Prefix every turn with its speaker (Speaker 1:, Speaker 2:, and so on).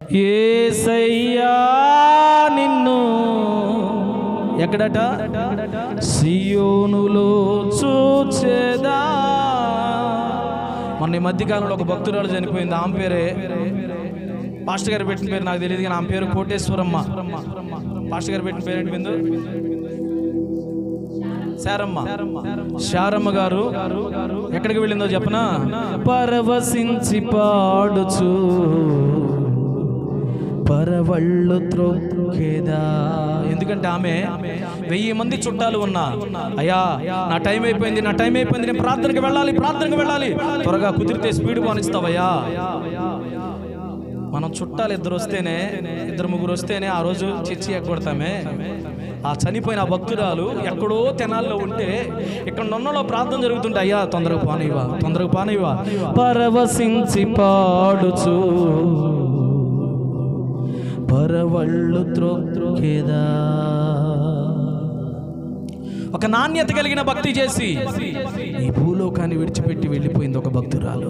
Speaker 1: యేసయ్యా నిన్ను ఎక్కడట సియోనులో చూచేదా. మొన్న ఈ మధ్యకాలంలో ఒక భక్తురాలు చనిపోయింది. ఆమె పేరే పాస్టర్ గారు పెట్టిన పేరు నాకు తెలియదు కానీ ఆమె పేరు కోటేశ్వరమ్మ. పాస్టర్ గారు పెట్టిన పేరు ఏంటి విందు? శారమ్మ గారు ఎక్కడికి వెళ్ళిందో చెప్పనా? పరవశించి పాడుచు పరవళ్ళు త్రొక్కేదా. ఎందుకంటే ఆమె 1000 మంది చుట్టాలు ఉన్నా, అయ్యా నా టైం అయిపోయింది, నేను ప్రార్థనకి వెళ్ళాలి, త్వరగా కుదిరితే స్పీడ్ పోనిస్తావయ్యా. మనం చుట్టాలు 2 వస్తేనే 2-3 వస్తేనే ఆ రోజు చర్చి ఎగ్గొడతామే. ఆ చనిపోయిన భక్తురాలు ఎక్కడో తెనాల్లో ఉంటే ఇక్కడ నొన్నలో ప్రార్థన జరుగుతుంటే, అయ్యా తొందరగా పానివా పరవశించి పాడుచు పరవళ్ళు త్రొక్కేదా. ఒక నాణ్యత కలిగిన భక్తి చేసి ఈ భూలోకాన్ని విడిచిపెట్టి వెళ్ళిపోయింది ఒక భక్తురాలు.